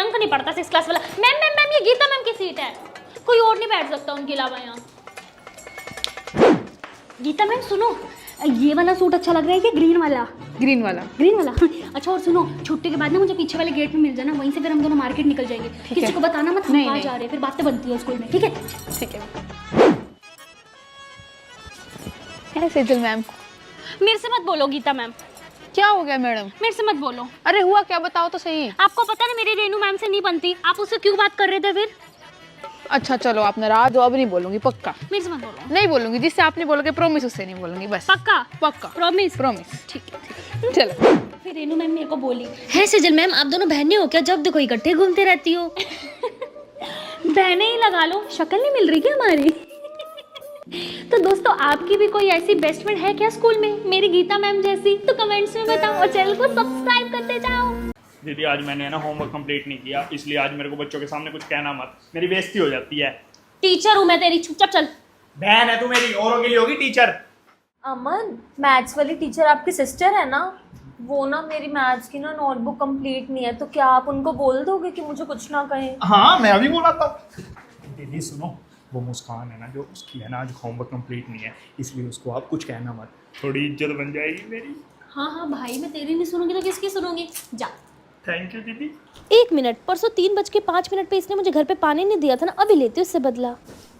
मयंक नहीं पढ़ता 6 क्लास वाला। मैम मैम मैम, ये गीता मैम की सीट है, कोई और नहीं बैठ सकता उनके अलावा यहाँ। गीता मैम सुनो, ये वाला सूट अच्छा लग रहा है कि ग्रीन वाला? ग्रीन वाला। ग्रीन वाला। अच्छा और सुनो, छुट्टी के बाद ना मुझे पीछे वाले गेट में मिल जाना, वहीं से फिर हम दोनों मार्केट निकल जाएंगे। किसी को बताना मत हम कहाँ जा रहे हैं, फिर बातें बनती है स्कूल में। ठीक है ठीक है। सेजल मैम, मेरे से मत बोलो गीता मैम। क्या हो गया मैडम? मेरे से मत बोलो। अरे हुआ क्या, बताओ तो सही। आपको पता ना मेरी रेनू मैम से नहीं बनती, आप उससे क्यों बात कर रहे थे फिर? अच्छा चलो, आप नाराज हो, अब नहीं बोलूंगी पक्का। मेरे से मत बोलो। नहीं बोलूंगी, जिससे आप नहीं बोलोगे प्रॉमिस उससे नहीं बोलूंगी, बस। पक्का? पक्का प्रॉमिस? प्रॉमिस। ठीक है चलो। फिर रेनू मैम मेरे को बोली, है सेजल मैम आप दोनों बहनें हो क्या, जब देखो इकट्ठे घूमते रहती हो? बहनें ही लगा लो, शक्ल नहीं मिल रही क्या हमारी? तो दोस्तों, आपकी भी कोई ऐसी बेस्ट फ्रेंड है क्या स्कूल में मेरी गीता मैम जैसी? तो कमेंट्स में बताओ और चैनल को सब्सक्राइब करते जाओ। दीदी आज मैंने ना होमवर्क कंप्लीट नहीं किया, इसलिए आज मेरे को बच्चों के सामने कुछ कहना मत, मेरी बेइज्जती हो जाती है। टीचर हूँ मैं तेरी, चुपचाप चल। बहन है तू मेरी, औरों के लिए होगी टीचर। अमन, मैथ्स वाली टीचर आपकी सिस्टर है ना? वो ना मेरी मैथ्स की ना नोटबुक कंप्लीट नहीं है, तो क्या आप उनको बोल दोगे कि मुझे कुछ ना कहें? हाँ मैं अभी बोला था। दीदी सुनो, वो मुस्कान है ना जो, उसकी है ना आज होमवर्क कंप्लीट नहीं है, इसलिए उसको आप कुछ कहना मत, थोड़ी इज्जत बन जाएगी मेरी। हाँ हाँ भाई, मैं तेरी नहीं सुनूंगी तो किसकी सुनूंगी? जा। थैंक यू दीदी। 1 मिनट, परसों 3:05 पे इसने मुझे घर पे पानी नहीं दिया था ना, अभी लेती हूँ उससे बदला।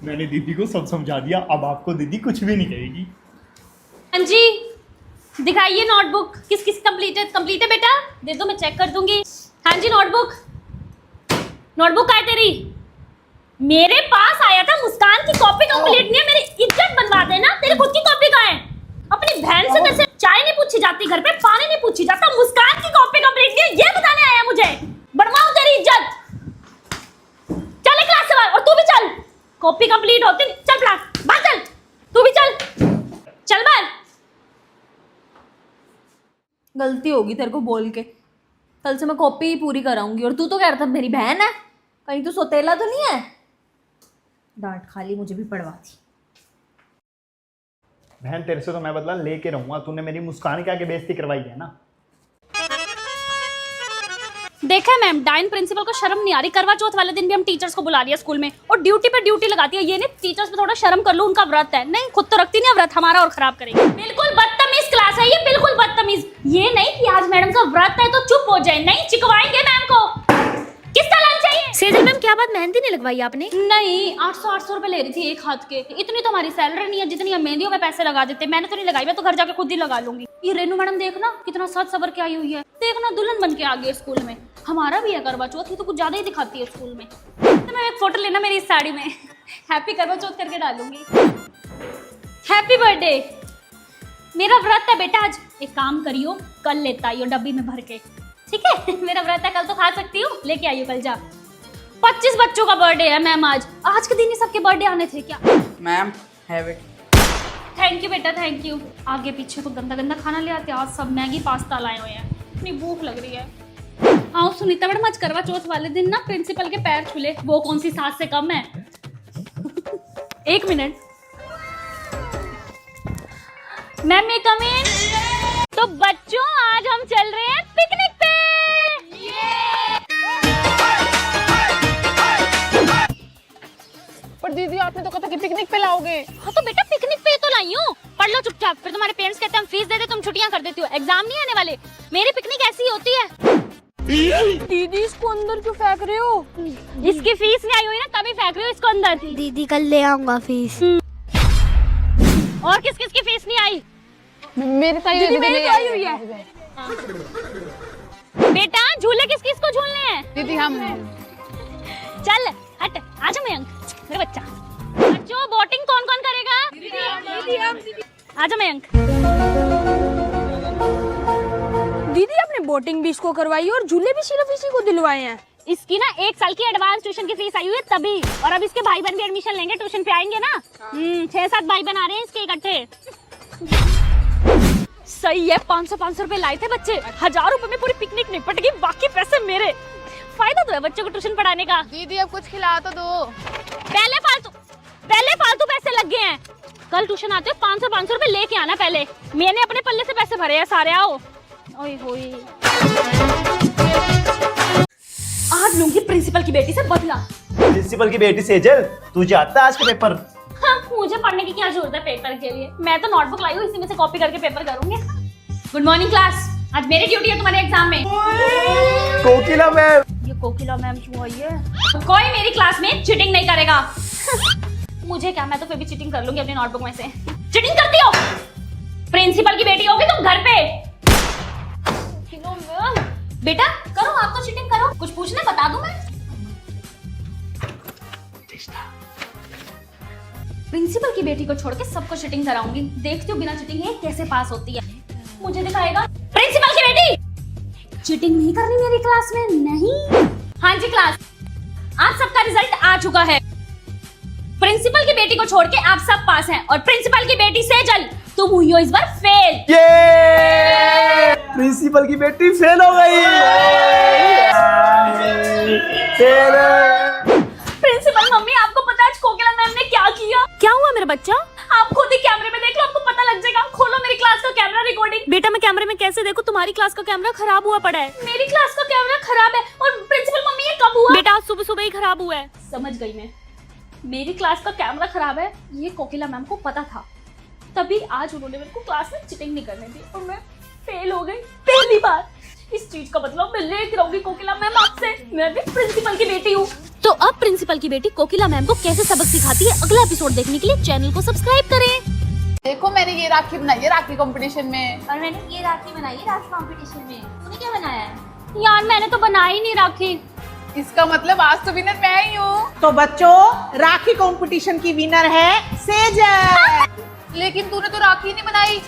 मैंने दीदी को सब समझा दिया, अब आपको दीदी कुछ भी नहीं कहेगी। हाँ जी, दिखाइए नोटबुक, किस किस कंप्लीट है बेटा? दे दो, मैं चेक कर दूंगी। हाँ जी, नोटबुक कहाँ है तेरी? मेरे पास आया था, मुस्कान की कॉपी कंप्लीट नहीं है, मेरी इज्जत बनवा देना। तेरी खुद की कॉपी कहाँ है? अपनी बहन से वैसे चाय नहीं पूछी जाती, घर पे पानी नहीं पूछी जाता, मुस्कान की कॉपी कंप्लीट नहीं है, ये बताने आया मुझे? बनवाऊं तेरी इज्जत? चल क्लास से बाहर, और तू भी चल। कॉपी कंप्लीट होती नहीं, चल क्लास बाहर चल, तू भी चल, चल बाहर। गलती होगी तेरे को बोल के, कल से मैं कॉपी ही पूरी कराऊंगी। और तू तो कह रहा था मेरी बहन है, कहीं तू सोतेला तो नहीं है? डांट खाली मुझे भी पड़वा दी। बहन तेरे से तो मैं बदला लेके रहूंगा, तूने मेरी मुस्कान के आगे बेइज्जती करवाई है ना। देखा मैम, डाइन प्रिंसिपल को शर्म नहीं आ रही, करवा चौथ वाले दिन भी हम टीचर्स को बुला लिया स्कूल में, और ड्यूटी पे ड्यूटी लगाती है। ये नहीं टीचर्स पे थोड़ा शर्म कर लो, उनका व्रत है। नहीं, खुद तो रखती नहीं है व्रत, हमारा और खराब करेगी। बिल्कुल बदतमीज क्लास है ये, बिल्कुल बदतमीज। ये नहीं कि आज मैडम का व्रत है तो चुप हो जाए, नहीं चिकवाएंगे मैम को। किसका लंच चाहिए? सेजल मैम क्या बात, मेहंदी नहीं लगवाई आपने? नहीं, 800 रुपए ले रही थी एक हाथ के। इतनी तो हमारी सैलरी नहीं है जितनी हम मेहंदियों में पैसे लगा देते। मैंने तो नहीं लगाई, मैं तो घर जाके खुद ही लगा लूंगी। ये रेनू मैडम देखना कितना सज सवर के आई हुई है, देखना दुल्हन बन के आ गई स्कूल में। हमारा भी है करवा चौथ, ये तो कुछ ज्यादा ही दिखाती है स्कूल में। तो मैं एक फोटो लेना मेरी इस साड़ी में, हैप्पी करवा चौथ करके डालूंगी। Happy birthday. मेरा व्रत है बेटा आज, एक काम करियो, कल लेता आइयो डब्बी में भर के, ठीक है? मेरा व्रत है, कल तो खा सकती हूँ, लेके आइयो कल जा। 25 बच्चों का बर्थडे है मैम आज के दिन ही सबके बर्थडे आने थे क्या? Ma'am have it. Thank you बेटा, थैंक यू। आगे पीछे तो गंदा गंदा खाना ले आते, आज सब मैगी पास्ता लाए हुए हैं, इतनी भूख लग रही है। आओ सुनीता मैडम, आज करवा चौथ वाले दिन ना प्रिंसिपल के पैर छूले, वो कौन सी सास से कम है? 1 मिनट मैम, मैं कम इन। तो बच्चों आज हम चल रहे हैं पिकनिक पे। पर दीदी आपने तो कहा था कि पिकनिक पे लाओगे। हाँ तो बेटा पिकनिक पे तो लाई हूँ, पढ़ लो चुपचाप, फिर तुम्हारे पेरेंट्स कहते हैं हम फीस दे दे, तुम छुट्टियां कर देती हो, एग्जाम नहीं आने वाले। मेरी पिकनिक ऐसी होती है। दीदी इसको अंदर क्यों फेंक रहे हो? इसकी फीस नहीं आई हुई ना, तभी फेंक रही हो इसको अंदर। दीदी कल ले आऊंगा फीस। और किस किस की फीस नहीं आई? मेरे तो आई हुई है। बेटा झूले किस किस को झूलने हैं? दीदी हम। चल हट, आजा मयंक मेरा बच्चा। बच्चों बोटिंग कौन कौन करेगा? दीदी। आजा मयंक। दीदी आपने बोटिंग भी इसको करवाई और झूले भी सिर्फ इसी को दिलवाए हैं। इसकी ना 1 साल की एडवांस ट्यूशन की फीस आई हुई है तभी, और अब इसके भाई बहन भी एडमिशन लेंगे, ट्यूशन पे आएंगे ना। 6-7 भाई बहन आ रहे हैं इसके इकट्ठे। सही है, 500 रुपए लाए थे बच्चे, 1000 रुपए में पूरी पिकनिक निपट गई, बाकी पैसे मेरे। फायदा तो है बच्चों को ट्यूशन पढ़ाने का। दीदी अब कुछ खिला तो दो। पहले फालतू पैसे लग गए हैं। कल ट्यूशन आते हो 500 रुपए लेके आना पहले, मैंने अपने पल्ले से पैसे भरे हैं सारे। आओ। ओए होए, आज लूंगी प्रिंसिपल की बेटी से बदला। प्रिंसिपल की बेटी सेजल, तुझे आता है आज के पेपर? हाँ, मुझे पढ़ने की क्या जरूरत है पेपर के लिए, मैं तो नोटबुक लाई हूँ, इसी में से कॉपी करके पेपर करूंगी। गुड मॉर्निंग क्लास, आज मेरी ड्यूटी है तुम्हारे एग्जाम में। कोकिला मैम। ये कोकिला मैम क्यों आई है? कोई मेरी क्लास में चीटिंग नहीं करेगा। मुझे क्या, मैं तो फिर भी चीटिंग कर लूंगी अपनी नोटबुक में से। चीटिंग करती हो? प्रिंसिपल की बेटी होगी तुम घर पे। बेटा करो, आप तो चीटिंग करो, कुछ पूछना बता दूं मैं। प्रिंसिपल की बेटी को छोड़ के सबको चीटिंग कराऊंगी, देखती हूँ बिना चीटिंग है कैसे पास होती है। मुझे दिखाएगा। प्रिंसिपल की बेटी, चीटिंग नहीं करनी मेरी क्लास में, नहीं। हाँ जी क्लास, आज सबका रिजल्ट आ चुका है। प्रिंसिपल की बेटी को छोड़ के आप सब पास हैं, और प्रिंसिपल की बेटी सेजल, तुम हुई हो इस बार फेल। ये प्रिंसिपल की बेटी फेल हो गई। प्रिंसिपल मम्मी, आपको पता है आज कोकिला मैम ने क्या किया? क्या हुआ मेरा बच्चा? आप खुद ही कैमरे में देख लो, आपको पता लग जाएगा। खोलो मेरी क्लास का कैमरा रिकॉर्डिंग। बेटा मैं कैमरे में कैसे देखूं, तुम्हारी क्लास का कैमरा खराब हुआ पड़ा है। मेरी क्लास का कैमरा खराब है, और प्रिंसिपल मम्मी ये कब हुआ? बेटा आज सुबह सुबह ही खराब हुआ है। समझ गई मैं, मेरी क्लास का कैमरा खराब है, ये कोकिला मैम को पता था, तभी आज उन्होंने मेरे को क्लास में चीटिंग नहीं करने दी, और मैं फेल हो गई पहली बार। इस चीज का मतलब मैं लेकर रहूंगी कोकिला मैम आपसे, मैं भी प्रिंसिपल की बेटी हूँ। तो अब प्रिंसिपल की बेटी कोकिला मैम को कैसे सबक सिखाती है, अगला एपिसोड देखने के लिए चैनल को सब्सक्राइब करें। देखो मैंने ये राखी बनाई है राखी कंपटीशन में। और मैंने ये राखी बनाई है राखी कंपटीशन में। तूने क्या बनाया है? यार मैंने तो बनाई नहीं राखी। इसका मतलब आज तो विनर मैं ही हूँ। तो बच्चों, राखी कंपटीशन की विनर है सेजल। लेकिन तूने तो राखी नहीं बनाई।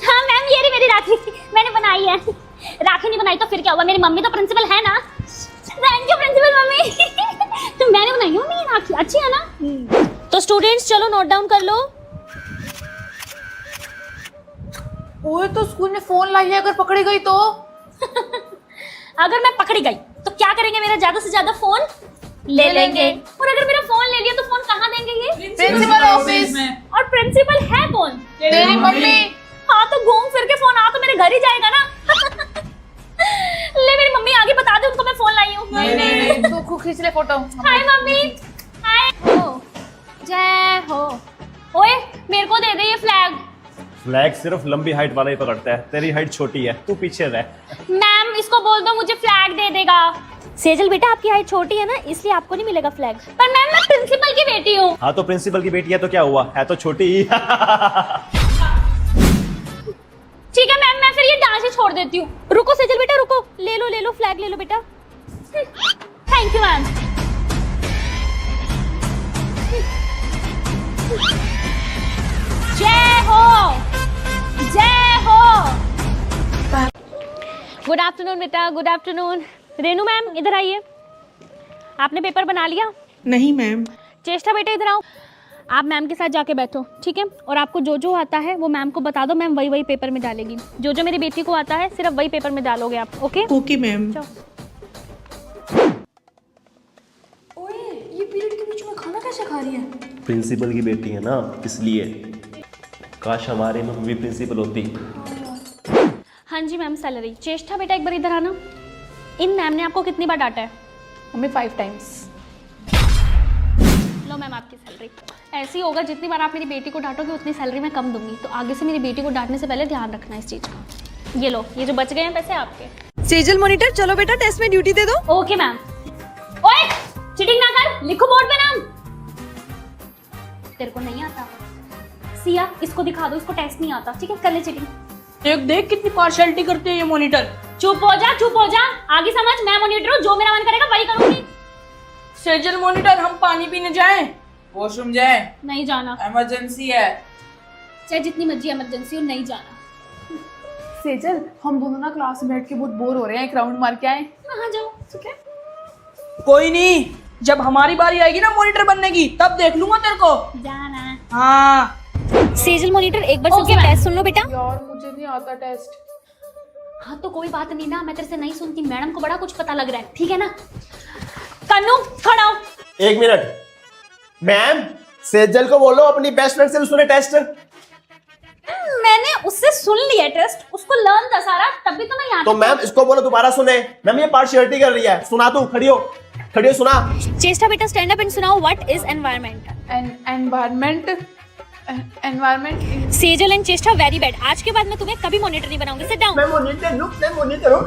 हाँ मैम, ये रही मेरी राखी, मैंने बनाई है। राखी नहीं बनाई तो फिर क्या हुआ, मेरी मम्मी तो प्रिंसिपल है ना। थैंक यू प्रिंसिपल मम्मी। तो मैंने बनाई है मम्मी ये राखी, अच्छी है ना? तो स्टूडेंट्स चलो नोट डाउन कर लो। ओए तो स्कूल में फोन लाई है, अगर पकड़ी गई तो? अगर मैं पकड़ी गई तो क्या करेंगे, मेरा ज्यादा से ज्यादा फोन ले लेंगे। और अगर मेरा फोन ले लिया तो फोन कहाँ देंगे ये? Principal office. और प्रिंसिपल है कौन? तेरी मम्मी। हाँ तो घूम फिर के फोन आ तो मेरे घर ही जाएगा ना। ले मेरी मम्मी आगे बता दे उनको मैं फोन लाई हूँ। नहीं तू खुद खींच ले फोटो। हाय मम्मी। हाय हो, जय हो। ओए मेरे को दे दे ये फ्लैग। फ्लैग सिर्फ लंबी हाइट वाला ही पकड़ता है, तेरी हाइट छोटी है, तू पीछे रह। मैम इसको बोल दो मुझे फ्लैग दे देगा। सेजल बेटा आपकी हाइट छोटी है ना, इसलिए आपको नहीं मिलेगा फ्लैग। पर मैम मैं प्रिंसिपल की बेटी हूँ। हाँ तो प्रिंसिपल की बेटी है तो क्या हुआ, है तो छोटी ही। ठीक है मैम, मैं फिर ये डांस ही छोड़ देती हूँ। रुको सेजल बेटा रुको, ले लो फ्लैग ले लो बेटा। Thank you ma'am. जय हो, जय हो। गुड आफ्टरनून बेटा, गुड आफ्टरनून। रेनू मैम इधर आइए, आपने पेपर बना लिया? नहीं मैम। चेष्टा बेटा इधर आओ। आप मैम के साथ जाके बैठो, ठीक है? और आपको जो जो आता है वो मैम को बता दो, मैम वही वही पेपर में डालेगी। जो जो मेरी बेटी को आता है सिर्फ वही पेपर में डालोगे आप, ओके? Okay ma'am. ओए, ये पीरियड के बीच में खाना कैसे खा रही है? प्रिंसिपल की बेटी है ना, इसलिए। काश हमारे में भी प्रिंसिपल होती। हाँ जी मैम, सैलरी। चेष्टा बेटा एक बार इधर आना। इन मैम ने आपको कितनी बार डांटा है? Mummy 5 times. लो मैम आपकी सैलरी। ऐसे ही होगा, जितनी बार आप मेरी बेटी को डांटोगे उतनी सैलरी मैं कम दूंगी, तो आगे से मेरी बेटी को डांटने से पहले ध्यान रखना इस चीज़ का। ये लो, ये जो बच गए हैं पैसे आपके। सेजल मॉनिटर, चलो बेटा टेस्ट में ड्यूटी दे दो। Okay ma'am. ओए चीटिंग ना कर, लिखो बोर्ड पे नाम। तेरे को नहीं आता? सिया इसको दिखा दो, इसको टेस्ट नहीं आता, ठीक है? कर ले चीटिंग। देख कितनी पार्शियलिटी करते हैं ये मॉनिटर। चुप हो जा, चुप हो जा। आगे समझ, मैं मॉनिटर हूँ, जो मेरा मन करेगा वही करूंगी। सेजल मॉनिटर, हम पानी पीने जाएं? वॉशरूम जाए, नहीं जाना। इमरजेंसी है। चाहे जितनी मर्जी इमरजेंसी हो, नहीं जाना। सेजल हम दोनों ना क्लास में बैठ के बहुत बोर हो रहे हैं, एक राउंड मार के आए। हाँ जाओ, ठीक है? कोई नहीं, जब हमारी बारी आएगी ना मॉनिटर बनने की, तब देख लूंगा तेरे को। जाना। हाँ। सेजल मॉनिटर एक बार सबसे टेस्ट सुन लो बेटा। यार मुझे नहीं आता टेस्ट। हाँ तो कोई बात नहीं ना, मैं तेरे से नहीं सुनती, मैडम को बड़ा कुछ पता लग रहा है, ठीक है ना? कन्नू खड़ा हो। 1 मिनट मैम, सेजल को बोलो अपनी बेस्ट फ्रेंड से भी सुने टेस्ट। मैंने उससे सुन लिया टेस्ट, उसको लर्न था सारा, तभी तो मैं यहाँ तो मैम इसको बोलो दोबारा सुने। मैम ये पार्शियलिटी कर रही है, सुना तू, खड़ी हो। खड़े हो सुना। चेष्टा बेटा स्टैंड अप एंड सुनाओ what is environment. Environment Sejal and चेष्टा वेरी बैड। आज के बाद मैं तुम्हें कभी मॉनिटर नहीं बनाऊंगी। Sit down. मैं मॉनिटर हूँ।